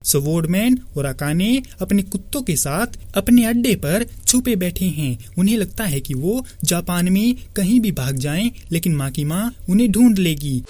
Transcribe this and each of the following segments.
Swordsman और Akane अपने कुत्तों के साथ अपने अड्डे पर छुपे बैठे हैं। उन्हें लगता है कि वो जापान में कहीं भी भाग जाएं, लेकिन माकीमा उन्हें ढूंढ लेगी।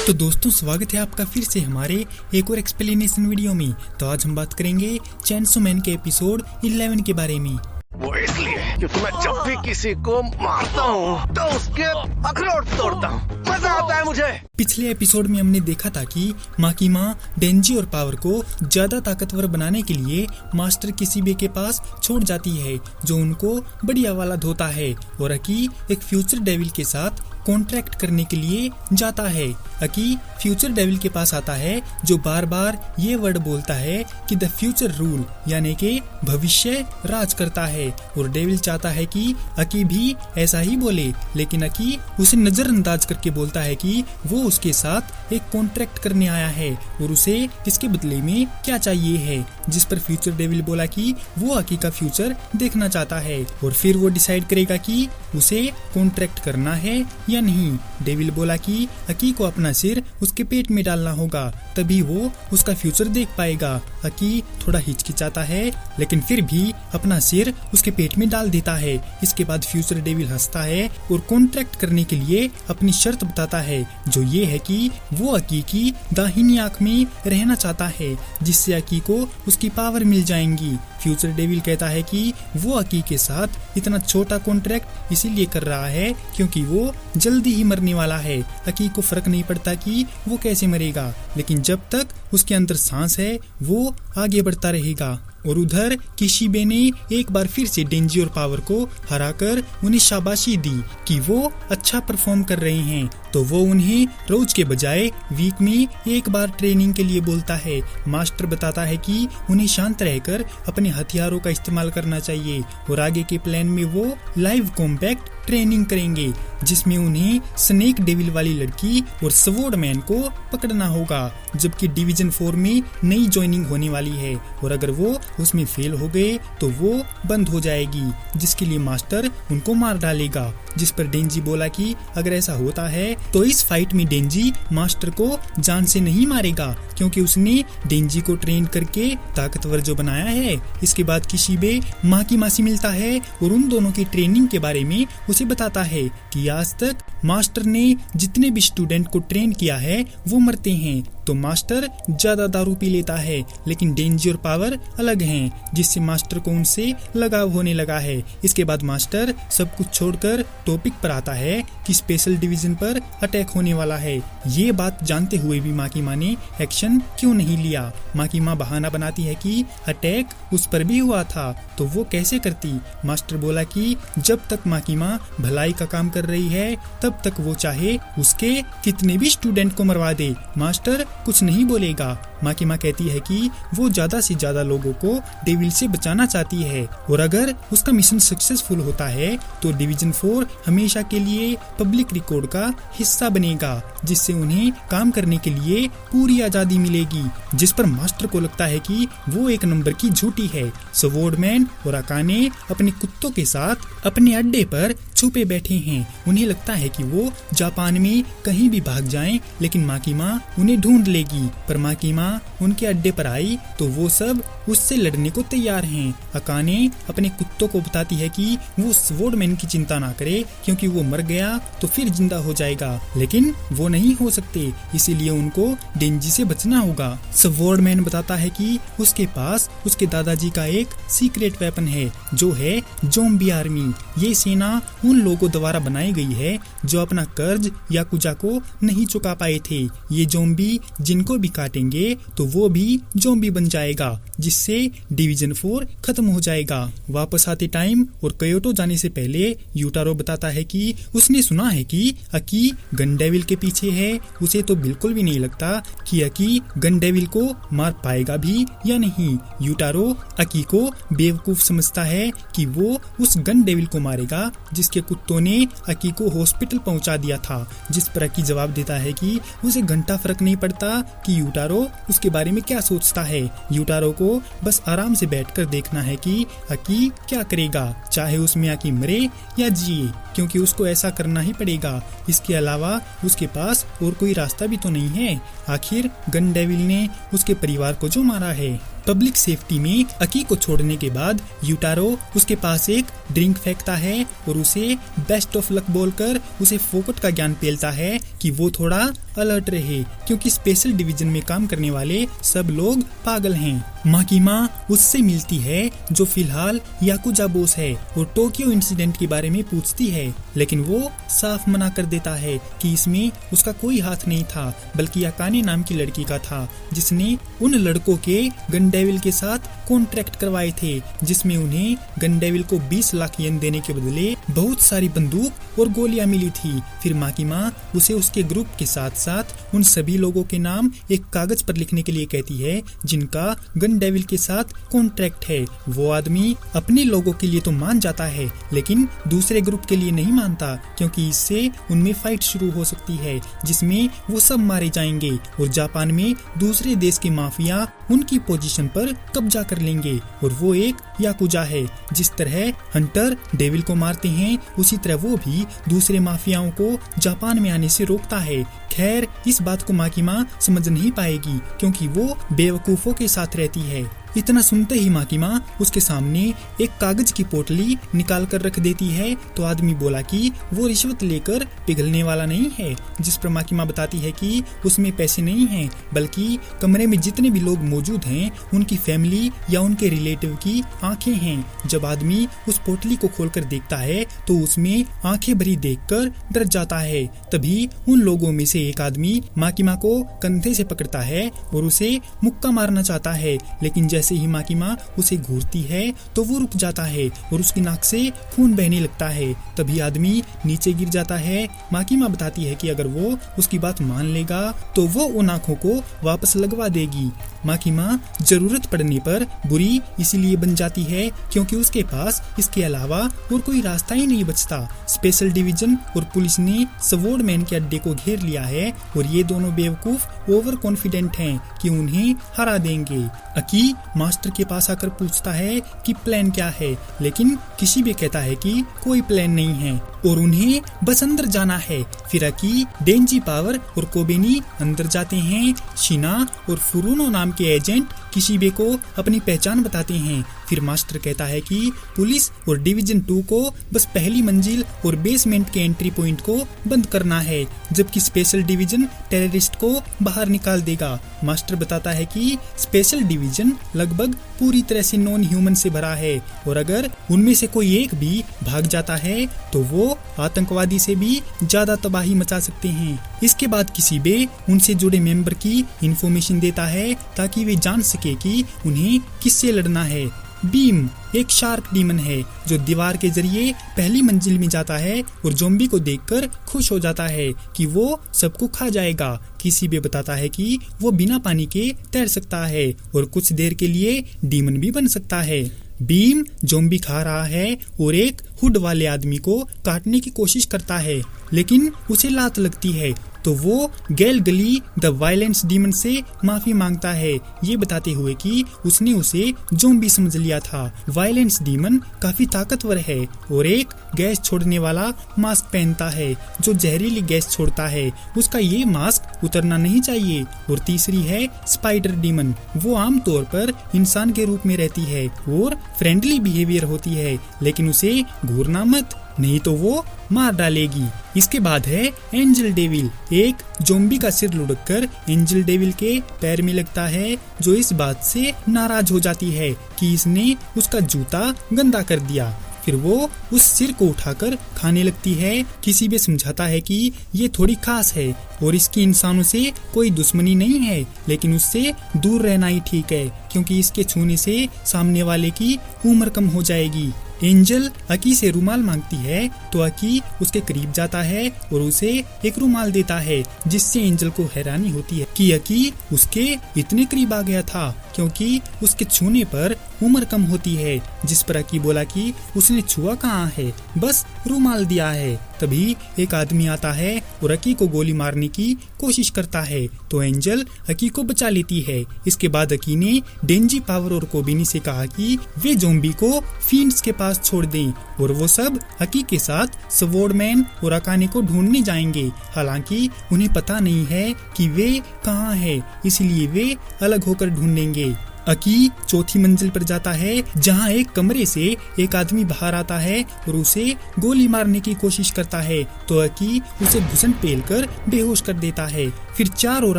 तो दोस्तों, स्वागत है आपका फिर से हमारे एक और एक्सप्लेनेशन वीडियो में। तो आज हम बात करेंगे चेनसो मैन के एपिसोड 11 के बारे में। वो इसलिए क्योंकि मैं जब भी किसी को मारता हूँ तो उसके अखरोट तोड़ता हूँ, मजा आता है मुझे। पिछले एपिसोड में हमने देखा था कि माकीमा डेंजी और पावर को ज्यादा ताकतवर बनाने के लिए मास्टर किसीबे के पास छोड़ जाती है, जो उनको बढ़िया वाला धोता है, और अकी एक फ्यूचर डेविल के साथ कॉन्ट्रैक्ट करने के लिए जाता है। अकी फ्यूचर डेविल के पास आता है, जो बार बार ये वर्ड बोलता है कि द फ्यूचर रूल, यानी कि भविष्य राज करता है, और डेविल चाहता है कि अकी भी ऐसा ही बोले, लेकिन अकी उसे नजरअंदाज करके बोलता है कि वो उसके साथ एक कॉन्ट्रैक्ट करने आया है और उसे इसके बदले में क्या चाहिए है, जिस पर फ्यूचर डेविल बोला कि वो अकी का फ्यूचर देखना चाहता है, और फिर वो डिसाइड करेगा कि उसे कॉन्ट्रैक्ट करना है या नहीं। डेविल बोला कि अकी को अपना सिर उसके पेट में डालना होगा, तभी वो उसका फ्यूचर देख पाएगा। अकी थोड़ा हिचकिचाता है, लेकिन फिर भी अपना सिर उसके पेट में डाल देता है। इसके बाद फ्यूचर डेविल हंसता है और कॉन्ट्रैक्ट करने के लिए अपनी शर्त बताता है, जो ये है कि वो अकी की दाहिनी आंख में रहना चाहता है, जिससे अकी को उसकी पावर मिल जाएंगी। फ्यूचर डेविल कहता है कि वो अकी के साथ इतना छोटा कॉन्ट्रैक्ट इसीलिए कर रहा है क्योंकि वो जल्दी ही मरने वाला है। अकी को फर्क नहीं पड़ता कि वो कैसे मरेगा, लेकिन जब तक उसके अंदर सांस है वो आगे बढ़ता रहेगा। और उधर किसीबे ने एक बार फिर से डेंजी और पावर को हराकर उन्हें शाबाशी दी कि वो अच्छा परफॉर्म कर रहे हैं, तो वो उन्हें रोज के बजाय वीक में एक बार ट्रेनिंग के लिए बोलता है। मास्टर बताता है कि उन्हें शांत रहकर अपने हथियारों का इस्तेमाल करना चाहिए, और आगे के प्लान में वो लाइव कॉम्पैक्ट ट्रेनिंग करेंगे, जिसमें उन्हें स्नेक डेविल वाली लड़की और स्वॉर्डमैन को पकड़ना होगा, जबकि डिवीजन 4 में नई ज्वाइनिंग होने वाली है, और अगर वो उसमें फेल हो गए तो वो बंद हो जाएगी, जिसके लिए मास्टर उनको मार डालेगा। जिस पर डेंजी बोला कि अगर ऐसा होता है तो इस फाइट में डेंजी मास्टर को जान से नहीं मारेगा, क्योंकि उसने डेंजी को ट्रेन करके ताकतवर जो बनाया है। इसके बाद किसीबे माकीमा से मिलता है और उन दोनों की ट्रेनिंग के बारे में उसे बताता है कि आज तक मास्टर ने जितने भी स्टूडेंट को ट्रेन किया है वो मरते हैं, तो मास्टर ज्यादा दारू पी लेता है, लेकिन डेंजी और पावर अलग हैं, जिससे मास्टर को उनसे लगाव होने लगा है। इसके बाद मास्टर सब कुछ छोड़कर टॉपिक पर आता है कि स्पेशल डिवीजन पर अटैक होने वाला है। ये बात जानते हुए भी माकीमा ने एक्शन क्यों नहीं लिया। माकीमा बहाना बनाती है कि अटैक उस पर भी हुआ था, तो वो कैसे करती। मास्टर बोला कि जब तक माकीमा भलाई का काम कर रही है तब तक वो चाहे उसके कितने भी स्टूडेंट को मरवा दे, मास्टर कुछ नहीं बोलेगा। माकीमा कहती है कि वो ज्यादा से ज्यादा लोगों को डेविल से बचाना चाहती है, और अगर उसका मिशन सक्सेसफुल होता है तो डिवीजन 4 हमेशा के लिए पब्लिक रिकॉर्ड का हिस्सा बनेगा, जिससे उन्हें काम करने के लिए पूरी आजादी मिलेगी। जिस पर मास्टर को लगता है कि वो एक नंबर की झूठी है। स्वॉर्डमैन और अकाने अपने कुत्तों के साथ अपने अड्डे पर छुपे बैठे हैं। उन्हें लगता है कि वो जापान में कहीं भी भाग जाएं, लेकिन माकीमा उन्हें ढूंढ लेगी। पर माकीमा उनके अड्डे पर आई तो वो सब उससे लड़ने को तैयार हैं। अकाने अपने कुत्तों को बताती है कि वो स्वॉर्डमैन की चिंता ना करे, क्योंकि वो मर गया तो फिर जिंदा हो जाएगा, लेकिन वो नहीं हो सकते, इसीलिए उनको डेंजी से बचना होगा। स्वॉर्डमैन बताता है कि उसके पास उसके दादाजी का एक सीक्रेट वेपन है, जो है ज़ॉम्बी आर्मी। ये सेना उन लोगों द्वारा बनाई गई है जो अपना कर्ज याकुजा को नहीं चुका पाए थे। ये ज़ॉम्बी जिनको भी काटेंगे तो वो भी ज़ॉम्बी बन जाएगा, जिससे डिवीजन 4 खत्म हो जाएगा। वापस आते टाइम और क्योटो जाने से पहले यूटारो बताता है कि उसने सुना है कि अकी गन डेविल के पीछे है। उसे तो बिल्कुल भी नहीं लगता कि अकी गन डेविल को मार पाएगा भी या नहीं। यूटारो अकी को बेवकूफ समझता है कि वो उस गन डेविल को मारेगा जिसके कुत्तों ने अकी को हॉस्पिटल पहुंचा दिया था, जिस पर अकी जवाब देता है कि उसे घंटा फर्क नहीं पड़ता चाहता कि यूटारो उसके बारे में क्या सोचता है। यूटारो को बस आराम से बैठकर देखना है कि अकी क्या करेगा, चाहे उसमें अकी मरे या जिए, क्योंकि उसको ऐसा करना ही पड़ेगा। इसके अलावा उसके पास और कोई रास्ता भी तो नहीं है। आखिर गन डेविल ने उसके परिवार को जो मारा है। पब्लिक सेफ्टी में अकी को छोड़ने के बाद यूटारो उसके पास एक ड्रिंक फेंकता है और उसे बेस्ट ऑफ लक बोलकर उसे फोकट का ज्ञान पेलता है कि वो थोड़ा अलर्ट रहे, क्योंकि स्पेशल डिवीजन में काम करने वाले सब लोग पागल हैं। माकीमा उससे मिलती है जो फिलहाल याकुजा बॉस है और टोक्यो इंसिडेंट के बारे में पूछती है, लेकिन वो साफ मना कर देता है कि इसमें उसका कोई हाथ नहीं था, बल्कि अकाने नाम की लड़की का था, जिसने उन लड़कों के गन डेविल के साथ कॉन्ट्रैक्ट करवाए थे, जिसमें उन्हें गन डेविल को 20 लाख येन देने के बदले बहुत सारी बंदूक और गोलियां मिली थी। फिर माकीमा उसे उसके ग्रुप के साथ साथ उन सभी लोगों के नाम एक कागज पर लिखने के लिए कहती है जिनका गन डेविल के साथ कॉन्ट्रैक्ट है। वो आदमी अपने लोगों के लिए तो मान जाता है, लेकिन दूसरे ग्रुप के लिए नहीं मानता, क्योंकि इससे उनमें फाइट शुरू हो सकती है जिसमें वो सब मारे जाएंगे और जापान में दूसरे देश के माफिया उनकी पोजीशन पर कब्जा कर लेंगे और वो एक याकुजा है। जिस तरह हंटर डेविल को मारते हैं, उसी तरह वो भी दूसरे माफियाओं को जापान में आने से रोकता है। खैर, इस बात को माकीमा समझ नहीं पाएगी, क्योंकि वो बेवकूफों के साथ रहती है। इतना सुनते ही माकीमा उसके सामने एक कागज की पोटली निकाल कर रख देती है, तो आदमी बोला कि वो रिश्वत लेकर पिघलने वाला नहीं है, जिस पर माकीमा बताती है कि उसमें पैसे नहीं हैं, बल्कि कमरे में जितने भी लोग मौजूद हैं उनकी फैमिली या उनके रिलेटिव की आंखें हैं। जब आदमी उस पोटली को खोलकर देखता है तो उसमें आंखें भरी देखकर डर जाता है। तभी उन लोगों में से एक आदमी माकीमा को कंधे से पकड़ता है और उसे मुक्का मारना चाहता है, लेकिन जैसे ही माकीमा उसे घूरती है तो वो रुक जाता है और उसकी नाक से खून बहने लगता है। तभी आदमी नीचे गिर जाता है। माकीमा बताती है कि अगर वो उसकी बात मान लेगा तो वो उन आंखों को वापस लगवा देगी। माकीमा जरूरत पड़ने पर बुरी इसलिए बन जाती है क्योंकि उसके पास इसके अलावा और कोई रास्ता ही नहीं बचता। स्पेशल डिवीजन और पुलिस ने स्वॉर्डमैन के अड्डे को घेर लिया है और ये दोनों बेवकूफ ओवर कॉन्फिडेंट हैं कि उन्हें हरा देंगे। अकी मास्टर के पास आकर पूछता है कि प्लान क्या है, लेकिन किसी भी कहता है कि कोई प्लान नहीं है और उन्हें बस अंदर जाना है। फिर अकी, डेंजी पावर और कोबेनी अंदर जाते हैं। शिना और फुरुनो नाम के एजेंट किशिबे को अपनी पहचान बताते हैं। फिर मास्टर कहता है कि पुलिस और डिवीजन 2 को बस पहली मंजिल और बेसमेंट के एंट्री पॉइंट को बंद करना है, जबकि स्पेशल डिवीजन टेररिस्ट को बाहर निकाल देगा। मास्टर बताता है कि स्पेशल डिवीजन लगभग पूरी तरह से नॉन ह्यूमन से भरा है और अगर उनमें से कोई एक भी भाग जाता है तो वो आतंकवादी से भी ज्यादा तबाही मचा सकते हैं। इसके बाद किशिबे उनसे जुड़े मेंबर की इंफॉर्मेशन देता है ताकि वे जान सके कि उन्हें किससे लड़ना है। बीम एक शार्क डीमन है जो दीवार के जरिए पहली मंजिल में जाता है और ज़ॉम्बी को देखकर खुश हो जाता है कि वो सबको खा जाएगा। किशिबे बताता है कि वो बिना पानी के तैर सकता है और कुछ देर के लिए डीमन भी बन सकता है। बीम ज़ॉम्बी खा रहा है और एक हुड वाले आदमी को काटने की कोशिश करता है, लेकिन उसे लात लगती है तो वो गैल गली द वायलेंस डीमन से माफी मांगता है, ये बताते हुए कि उसने उसे ज़ॉम्बी समझ लिया था। वायलेंस डीमन काफी ताकतवर है और एक गैस छोड़ने वाला मास्क पहनता है जो जहरीली गैस छोड़ता है। उसका ये मास्क उतरना नहीं चाहिए। और तीसरी है स्पाइडर डीमन। वो आमतौर पर इंसान के रूप में रहती है और फ्रेंडली बिहेवियर होती है, लेकिन उसे घूरना मत, नहीं तो वो मार डालेगी। इसके बाद है एंजल डेविल। एक ज़ॉम्बी का सिर लुढ़ककर एंजल डेविल के पैर में लगता है, जो इस बात से नाराज हो जाती है कि इसने उसका जूता गंदा कर दिया। फिर वो उस सिर को उठाकर खाने लगती है। किसी भी समझाता है कि ये थोड़ी खास है और इसकी इंसानों से कोई दुश्मनी नहीं है, लेकिन उससे दूर रहना ही ठीक है क्योंकि इसके छूने से सामने वाले की उम्र कम हो जाएगी। एंजल अकी से रुमाल मांगती है तो अकी उसके करीब जाता है और उसे एक रुमाल देता है, जिससे एंजल को हैरानी होती है कि अकी उसके इतने करीब आ गया था, क्योंकि उसके छूने पर उम्र कम होती है, जिस पर अकी बोला कि उसने छुआ कहाँ है, बस रुमाल दिया है। तभी एक आदमी आता है और अकी को गोली मारने की कोशिश करता है, तो एंजल अकी को बचा लेती है। इसके बाद अकी ने डेंजी, पावर और कोबिनी से कहा कि वे ज़ॉम्बी को फिएंड्स के पास छोड़ दें और वो सब अकी के साथ स्वॉर्डमैन और अकाने को ढूंढने जाएंगे। हालांकि उन्हें पता नहीं है कि वे कहाँ है, इसलिए वे अलग होकर ढूंढेंगे। अकी चौथी मंजिल पर जाता है, जहां एक कमरे से एक आदमी बाहर आता है और उसे गोली मारने की कोशिश करता है, तो अकी उसे घुसन पेलकर बेहोश कर देता है। फिर 4 और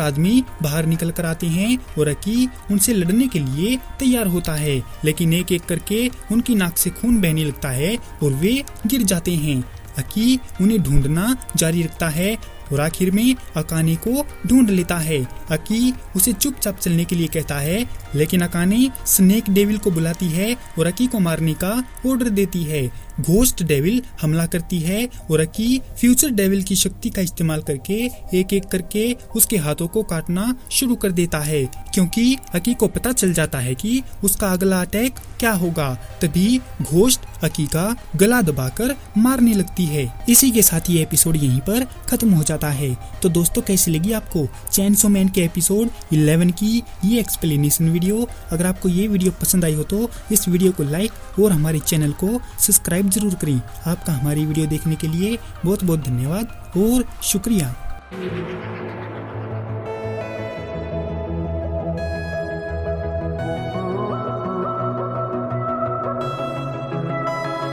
आदमी बाहर निकल कर आते हैं और अकी उनसे लड़ने के लिए तैयार होता है, लेकिन एक एक करके उनकी नाक से खून बहने लगता है और वे गिर जाते हैं। अकी उन्हें ढूंढना जारी रखता है और आखिर में अकाने को ढूंढ लेता है। अकी उसे चुपचाप चलने के लिए कहता है, लेकिन अकाने स्नेक डेविल को बुलाती है और अकी को मारने का ऑर्डर देती है। घोस्ट डेविल हमला करती है और अकी फ्यूचर डेविल की शक्ति का इस्तेमाल करके एक एक करके उसके हाथों को काटना शुरू कर देता है, क्योंकि अकी को पता चल जाता है कि उसका अगला अटैक क्या होगा। तभी घोस्ट अकी का गला दबाकर मारने लगती है। इसी के साथ ये एपिसोड यहीं पर खत्म हो जाता है। तो दोस्तों, कैसी लगी आपको चेनसो मैन के एपिसोड 11 की ये एक्सप्लेनेशन वीडियो? अगर आपको ये वीडियो पसंद आई हो तो इस वीडियो को लाइक और हमारे चैनल को सब्सक्राइब जरूर करें। आपका हमारी वीडियो देखने के लिए बहुत बहुत धन्यवाद और शुक्रिया।